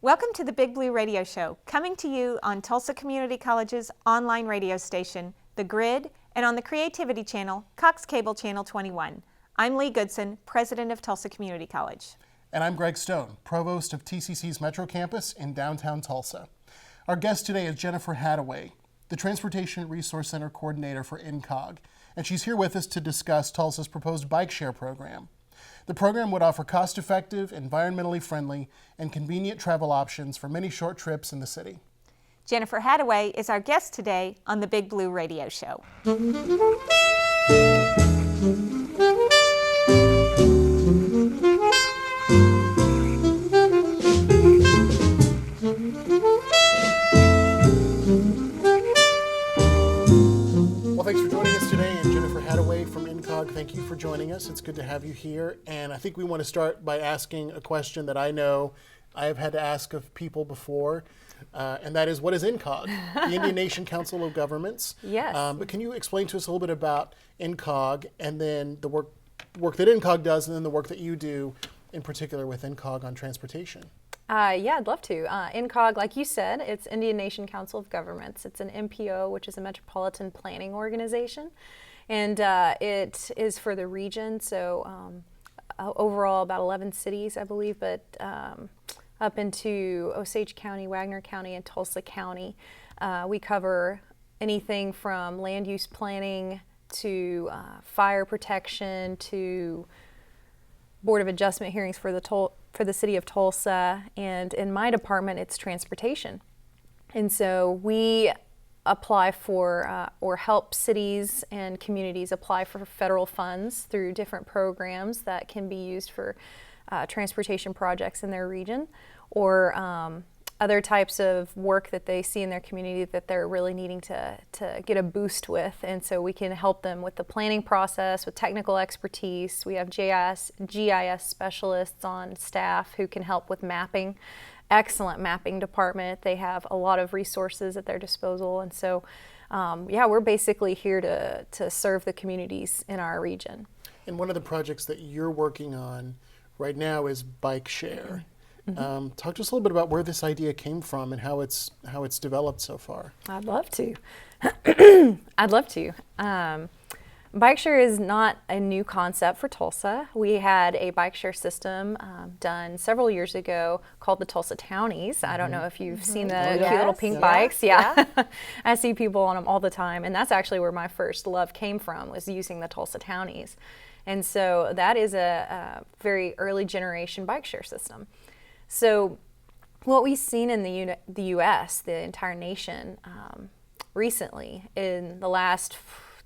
Welcome to the Big Blue Radio Show, coming to you on Tulsa Community College's online radio station, The Grid, and on the Creativity Channel, Cox Cable Channel 21. I'm Leigh Goodson, president of Tulsa Community College. And I'm Greg Stone, provost of TCC's Metro Campus in downtown Tulsa. Our guest today is Jennifer Haddaway, the Transportation Resource Center coordinator for INCOG, and she's here with us to discuss Tulsa's proposed bike share program. The program would offer cost-effective, environmentally friendly, and convenient travel options for many short trips in the city. Jennifer Haddaway is our guest today on the Big Blue Radio Show. Well, thanks for joining us today, and Jennifer Haddaway from INCOG, thank you for joining us. It's good to have you here, and I think we want to start by asking a question that I know I have had to ask of people before, and that is, what is INCOG? The Indian Nation Council of Governments. Yes. But can you explain to us a little bit about INCOG, and then the work that INCOG does, and then the work that you do, in particular with INCOG on transportation? Yeah, I'd love to. INCOG, like you said, it's Indian Nation Council of Governments. It's an MPO, which is a metropolitan planning organization, and it is for the region. So overall, about 11 cities, I believe, but up into Osage County, Wagner County, and Tulsa County. We cover anything from land use planning to fire protection to Board of Adjustment hearings for the city of Tulsa, and in my department it's transportation. And so we apply for or help cities and communities apply for federal funds through different programs that can be used for transportation projects in their region, or other types of work that they see in their community that they're really needing to get a boost with. And so we can help them with the planning process, with technical expertise. We have GIS specialists on staff who can help with mapping. Excellent mapping department. They have a lot of resources at their disposal. And so, we're basically here to serve the communities in our region. And one of the projects that you're working on right now is bike share. Mm-hmm. Talk to us a little bit about where this idea came from and how it's developed so far. I'd love to. I'd love to. Bike share is not a new concept for Tulsa. We had a bike share system done several years ago called the Tulsa Townies. I don't know if you've seen the cute little pink bikes. Yeah. I see people on them all the time, and that's actually where my first love came from, was using the Tulsa Townies. And so that is a very early generation bike share system. So what we've seen in the U.S., the entire nation, recently in the last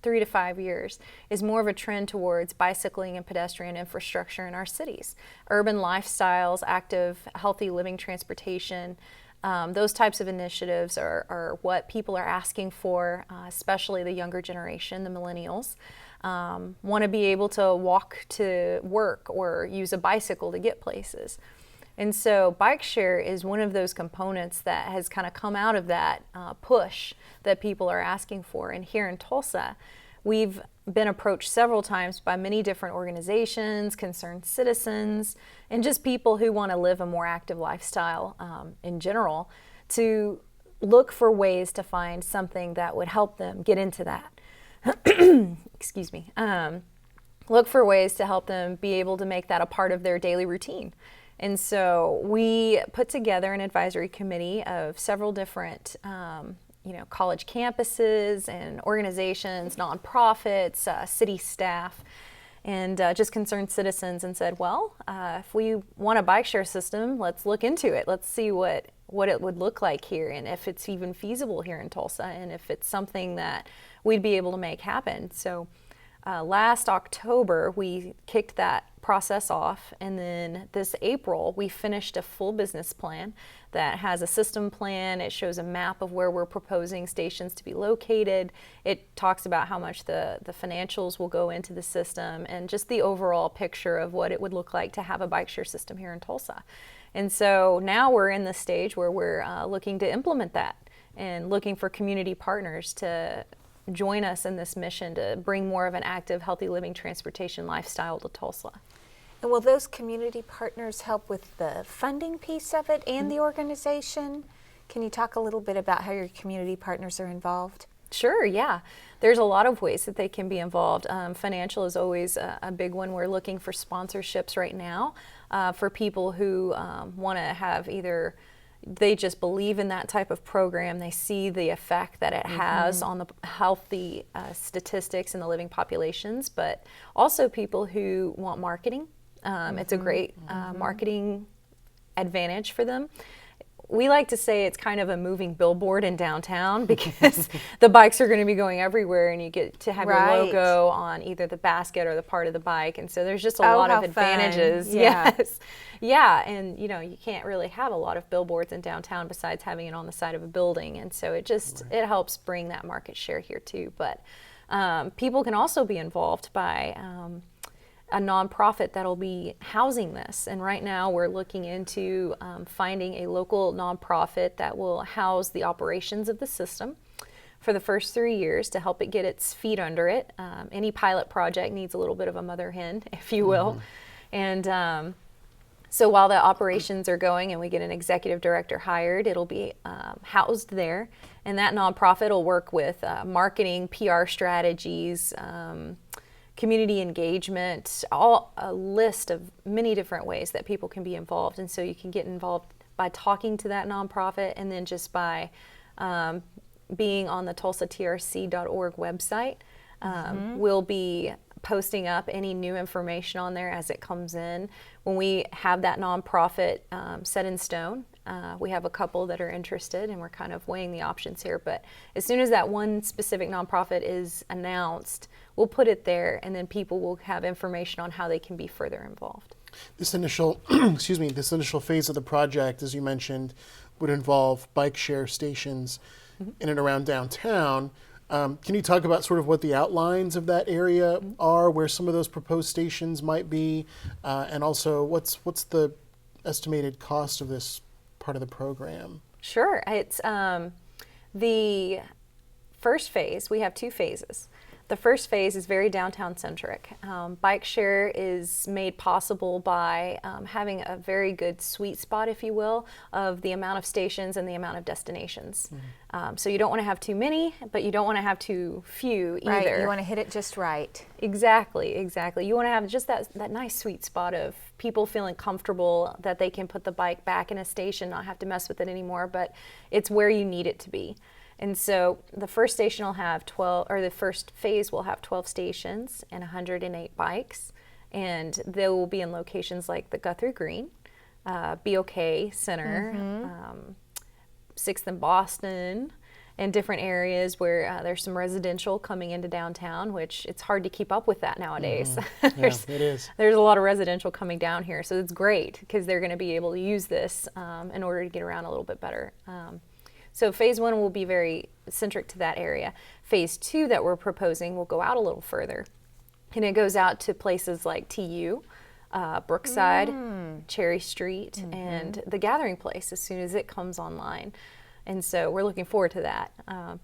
3 to 5 years, is more of a trend towards bicycling and pedestrian infrastructure in our cities. Urban lifestyles, active, healthy living transportation, those types of initiatives are what people are asking for, especially the younger generation, the millennials. Want to be able to walk to work or use a bicycle to get places. And so bike share is one of those components that has kind of come out of that push that people are asking for. And here in Tulsa, we've been approached several times by many different organizations, concerned citizens, and just people who want to live a more active lifestyle in general, to look for ways to find something that would help them get into that. Excuse me. Look for ways to help them be able to make that a part of their daily routine. And so we put together an advisory committee of several different, college campuses and organizations, nonprofits, city staff, and just concerned citizens, and said, well, if we want a bike share system, let's look into it. Let's see what it would look like here, and if it's even feasible here in Tulsa, and if it's something that we'd be able to make happen. So last October, we kicked that process off, and then this April we finished a full business plan that has a system plan. It shows a map of where we're proposing stations to be located. It talks about how much the financials will go into the system, and just the overall picture of what it would look like to have a bike share system here in Tulsa. And so now we're in the stage where we're looking to implement that and looking for community partners to join us in this mission to bring more of an active, healthy living transportation lifestyle to Tulsa. And will those community partners help with the funding piece of it and the organization? Can you talk a little bit about how your community partners are involved? Sure, yeah. There's a lot of ways that they can be involved. Financial is always a big one. We're looking for sponsorships right now for people who want to have either they just believe in that type of program, they see the effect that it has on the healthy statistics in the living populations, but also people who want marketing. It's a great marketing advantage for them. We like to say it's kind of a moving billboard in downtown because the bikes are going to be going everywhere and you get to have your logo on either the basket or the part of the bike. And so there's just a lot of advantages. Yeah. Yes. Yeah. And you can't really have a lot of billboards in downtown besides having it on the side of a building. And so it just, it helps bring that market share here too. But people can also be involved by a nonprofit that'll be housing this. And right now we're looking into finding a local nonprofit that will house the operations of the system for the first 3 years to help it get its feet under it. Any pilot project needs a little bit of a mother hen, if you will. And so while the operations are going and we get an executive director hired, it'll be housed there. And that nonprofit will work with marketing, PR strategies, community engagement, a list of many different ways that people can be involved. And so you can get involved by talking to that nonprofit and then just by being on the tulsatrc.org website. We'll be posting up any new information on there as it comes in. When we have that nonprofit set in stone, we have a couple that are interested and we're kind of weighing the options here. But as soon as that one specific nonprofit is announced, we'll put it there and then people will have information on how they can be further involved. This initial, this initial phase of the project, as you mentioned, would involve bike share stations in and around downtown. Can you talk about sort of what the outlines of that area are, where some of those proposed stations might be, and also what's the estimated cost of this part of the program? Sure. It's the first phase. We have two phases. The first phase is very downtown centric. Bike share is made possible by having a very good sweet spot, if you will, of the amount of stations and the amount of destinations. So you don't want to have too many, but you don't want to have too few either. Right, you want to hit it just right. Exactly. You want to have just that nice sweet spot of people feeling comfortable that they can put the bike back in a station, not have to mess with it anymore, but it's where you need it to be. And so the first station will have 12, or the first phase will have 12 stations and 108 bikes. And they will be in locations like the Guthrie Green, BOK Center, 6th and Boston, and different areas where there's some residential coming into downtown, which it's hard to keep up with that nowadays. Yeah, it is. There's a lot of residential coming down here. So it's great because they're going to be able to use this in order to get around a little bit better. So phase one will be very centric to that area. Phase two that we're proposing will go out a little further. And it goes out to places like TU, Brookside, Cherry Street, and the Gathering Place as soon as it comes online. And so we're looking forward to that,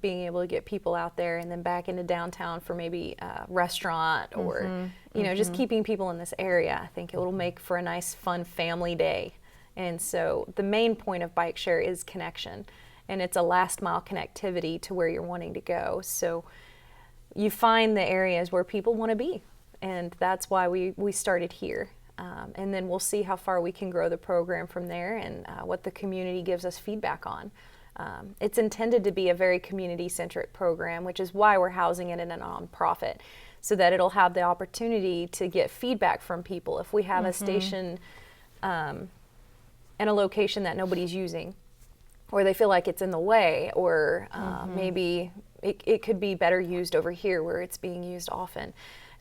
being able to get people out there and then back into downtown for maybe a restaurant or, just keeping people in this area. I think it will make for a nice, fun family day. And so the main point of bike share is connection. And it's a last mile connectivity to where you're wanting to go. So you find the areas where people want to be. And that's why we started here. And then we'll see how far we can grow the program from there and what the community gives us feedback on. It's intended to be a very community-centric program, which is why we're housing it in a nonprofit, so that it'll have the opportunity to get feedback from people. If we have a station in a location that nobody's using, or they feel like it's in the way, or maybe it could be better used over here where it's being used often.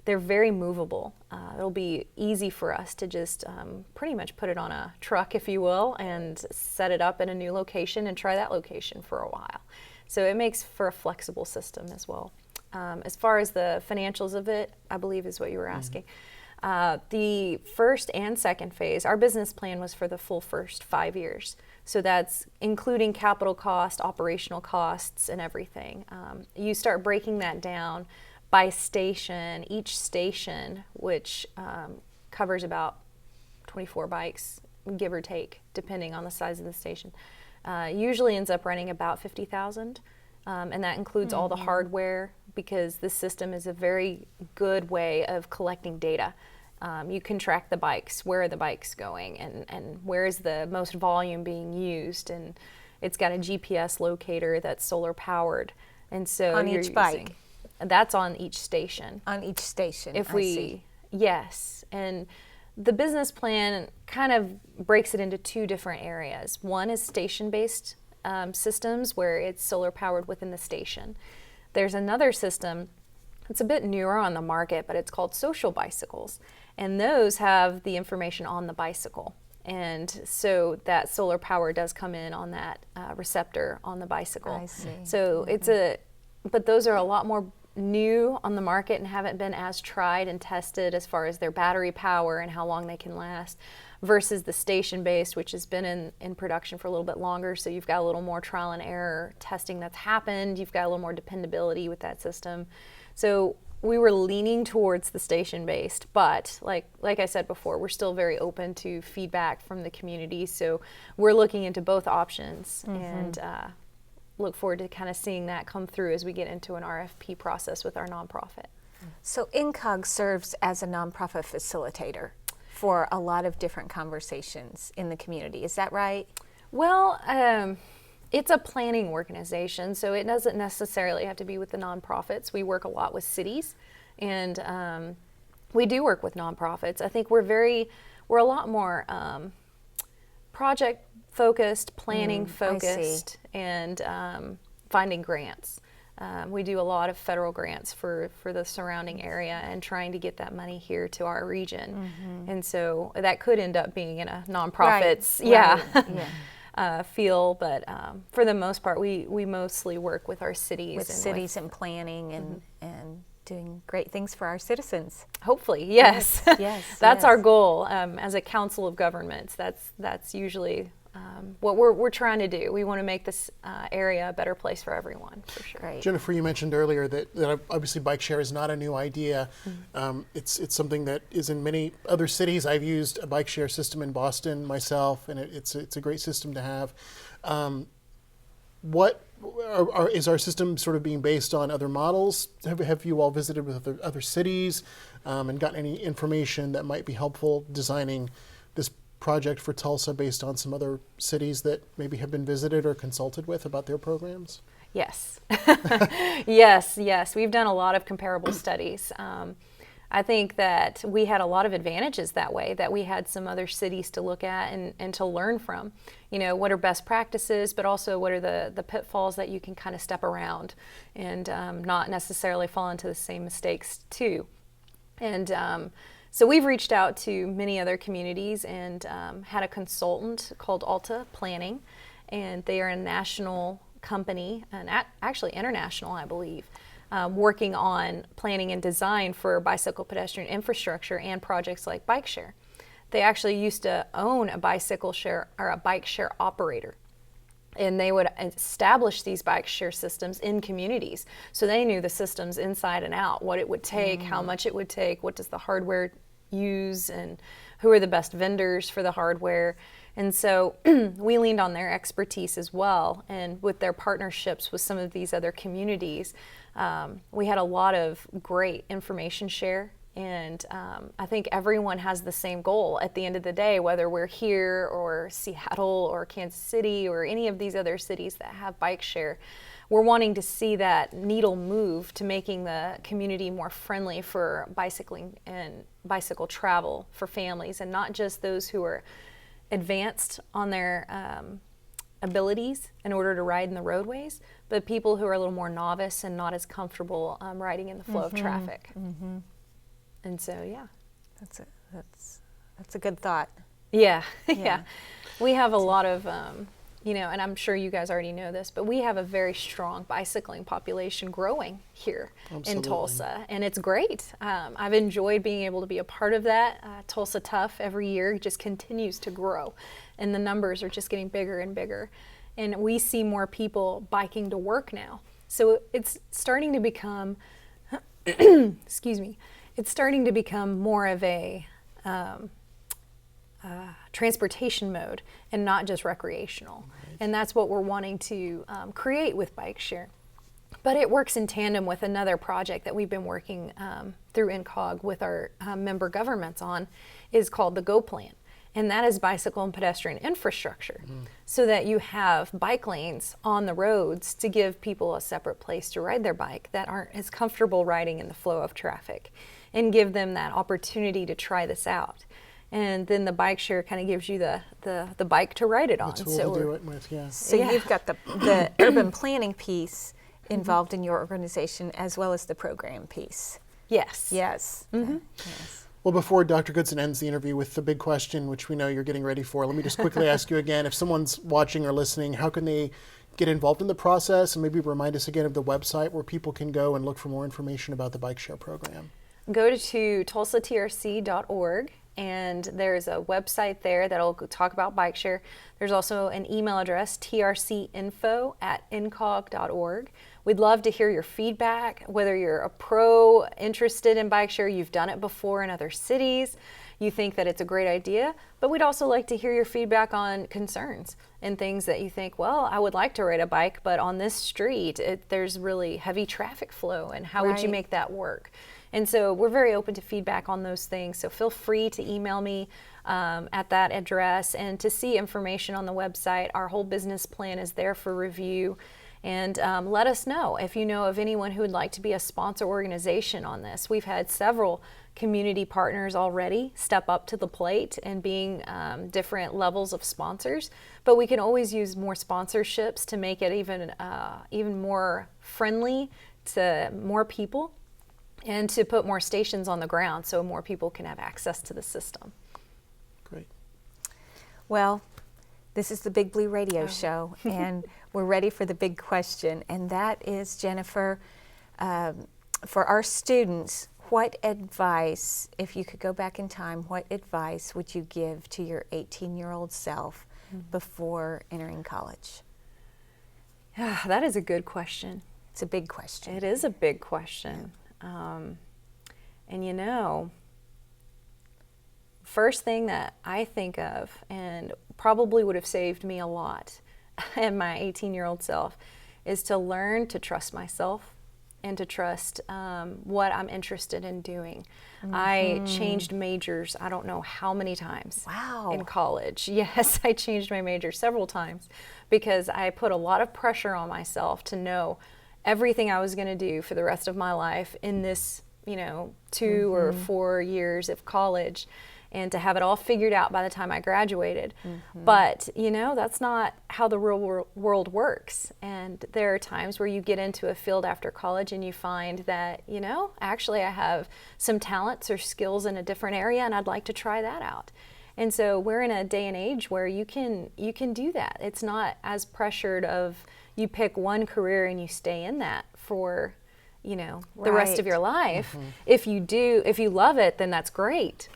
They're very movable. It'll be easy for us to just pretty much put it on a truck, if you will, and set it up in a new location and try that location for a while. So it makes for a flexible system as well. As far as the financials of it, I believe is what you were asking. The first and second phase, our business plan was for the full first 5 years. So that's including capital cost, operational costs, and everything. You start breaking that down by station, each station, which covers about 24 bikes, give or take, depending on the size of the station. Usually ends up running about 50,000, and that includes all the hardware, because this system is a very good way of collecting data. You can track the bikes, where are the bikes going, and where is the most volume being used, and it's got a GPS locator that's solar powered, and so On you're each bike? That's on each station. On each station, If I we, see. yes, and the business plan kind of breaks it into two different areas. One is station-based systems, where it's solar powered within the station. There's another system, it's a bit newer on the market, but it's called social bicycles, and those have the information on the bicycle. And so that solar power does come in on that receptor on the bicycle. I see. So but those are a lot more new on the market and haven't been as tried and tested as far as their battery power and how long they can last, versus the station-based, which has been in production for a little bit longer. So you've got a little more trial and error testing that's happened. You've got a little more dependability with that system. So we were leaning towards the station-based, but like I said before, we're still very open to feedback from the community. So we're looking into both options, and look forward to kind of seeing that come through as we get into an RFP process with our nonprofit. So INCOG serves as a nonprofit facilitator for a lot of different conversations in the community. Is that right? Well, it's a planning organization, so it doesn't necessarily have to be with the nonprofits. We work a lot with cities, and we do work with nonprofits. I think we're a lot more project focused, planning focused, and finding grants. We do a lot of federal grants for the surrounding area and trying to get that money here to our region. And so that could end up being in a nonprofits, feel, but for the most part, we mostly work with our cities. With cities and planning and doing great things for our citizens. Hopefully, yes. Yes, That's our yes. goal as a council of governments. That's usually what we're trying to do. We want to make this area a better place for everyone, for sure. Great. Jennifer, you mentioned earlier that obviously bike share is not a new idea. It's something that is in many other cities. I've used a bike share system in Boston myself, and it's a great system to have. What is our system sort of being based on other models? Have you all visited with other cities and gotten any information that might be helpful designing this project for Tulsa based on some other cities that maybe have been visited or consulted with about their programs? Yes. yes. We've done a lot of comparable studies. I think that we had a lot of advantages that way, that we had some other cities to look at and to learn from. You know, what are best practices, but also what are the pitfalls that you can kind of step around and not necessarily fall into the same mistakes too. And so we've reached out to many other communities and had a consultant called Alta Planning, and they are a national company, and actually international, I believe, working on planning and design for bicycle pedestrian infrastructure and projects like bike share. They actually used to own a bicycle share or a bike share operator, and they would establish these bike share systems in communities. So they knew the systems inside and out, what it would take, how much it would take, what does the hardware use, and who are the best vendors for the hardware. And so we leaned on their expertise as well, and with their partnerships with some of these other communities, we had a lot of great information share. And I think everyone has the same goal at the end of the day, whether we're here or Seattle or Kansas City or any of these other cities that have bike share. We're wanting to see that needle move to making the community more friendly for bicycling and bicycle travel for families, and not just those who are advanced on their abilities in order to ride in the roadways, but people who are a little more novice and not as comfortable riding in the flow of traffic. And so, yeah. That's a good thought. Yeah. We have a lot of, and I'm sure you guys already know this, but we have a very strong bicycling population growing here in Tulsa, and it's great. I've enjoyed being able to be a part of that. Tulsa Tough every year just continues to grow, and the numbers are just getting bigger and bigger. And we see more people biking to work now. So it's starting to become, excuse me, it's starting to become more of a transportation mode and not just recreational. Right. And that's what we're wanting to create with Bike Share. But it works in tandem with another project that we've been working through INCOG with our member governments on, is called the GO Plan. And that is bicycle and pedestrian infrastructure, so that you have bike lanes on the roads to give people a separate place to ride their bike that aren't as comfortable riding in the flow of traffic, and give them that opportunity to try this out. And then the Bike Share kind of gives you the bike to ride it on. The tool to do it with, yeah. So you've got the urban planning piece involved in your organization, as well as the program piece. Yes. Yes. Yes. Well, before Dr. Goodson ends the interview with the big question, which we know you're getting ready for, let me just quickly ask you again, if someone's watching or listening, how can they get involved in the process? And maybe remind us again of the website where people can go and look for more information about the Bike Share program. Go to tulsatrc.org. And there's a website there that'll talk about Bike Share. There's also an email address, trcinfo@incog.org. We'd love to hear your feedback, whether you're a pro interested in Bike Share, you've done it before in other cities, you think that it's a great idea, but we'd also like to hear your feedback on concerns and things that you think, well, I would like to ride a bike, but on this street, there's really heavy traffic flow, and how would you make that work? And so we're very open to feedback on those things. So feel free to email me at that address, and to see information on the website. Our whole business plan is there for review. And let us know if you know of anyone who would like to be a sponsor organization on this. We've had several community partners already step up to the plate and being different levels of sponsors, but we can always use more sponsorships to make it even more friendly to more people, and to put more stations on the ground so more people can have access to the system. Great. Well, this is the Big Blue Radio Show, and we're ready for the big question, and that is, Jennifer, for our students, what advice, if you could go back in time, what advice would you give to your 18-year-old self before entering college? That is a good question. It's a big question. It is a big question. And you know, first thing that I think of, and probably would have saved me a lot and my 18-year-old self, is to learn to trust myself and to trust what I'm interested in doing. I changed majors, I don't know how many times in college. Yes, I changed my major several times because I put a lot of pressure on myself to know everything I was going to do for the rest of my life in this, 2 or 4 years of college, and to have it all figured out by the time I graduated. But, that's not how the real world works. And there are times where you get into a field after college and you find that, actually I have some talents or skills in a different area and I'd like to try that out. And so we're in a day and age where you can do that. It's not as pressured of you pick one career and you stay in that for, the rest of your life. If you love it, then that's great.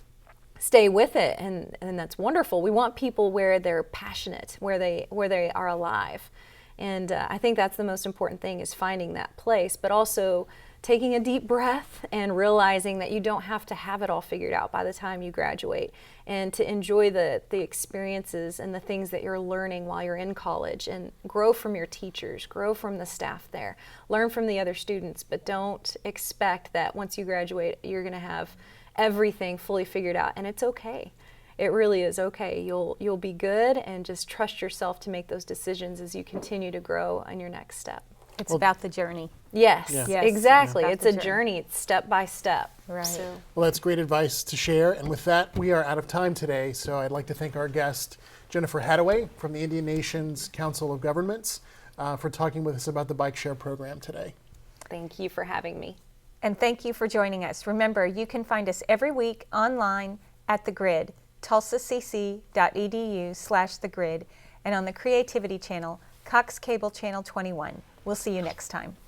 Stay with it, and that's wonderful. We want people where they're passionate, where they are alive. And I think that's the most important thing, is finding that place, but also taking a deep breath and realizing that you don't have to have it all figured out by the time you graduate, and to enjoy the experiences and the things that you're learning while you're in college, and grow from your teachers, grow from the staff there, learn from the other students, but don't expect that once you graduate you're going to have everything fully figured out. And it's okay. It really is okay. You'll be good, and just trust yourself to make those decisions as you continue to grow on your next step. It's about the journey. Yes, Yes, exactly. about It's the a journey. journey. It's step by step. Right. So, Well, that's great advice to share. And with that, we are out of time today. So I'd like to thank our guest, Jennifer Haddaway from the Indian Nations Council of Governments, for talking with us about the Bike Share program today. thank you for having me. And thank you for joining us. Remember, you can find us every week online at The Grid, tulsacc.edu/The Grid, and on the Creativity Channel, Cox Cable Channel 21. We'll see you next time.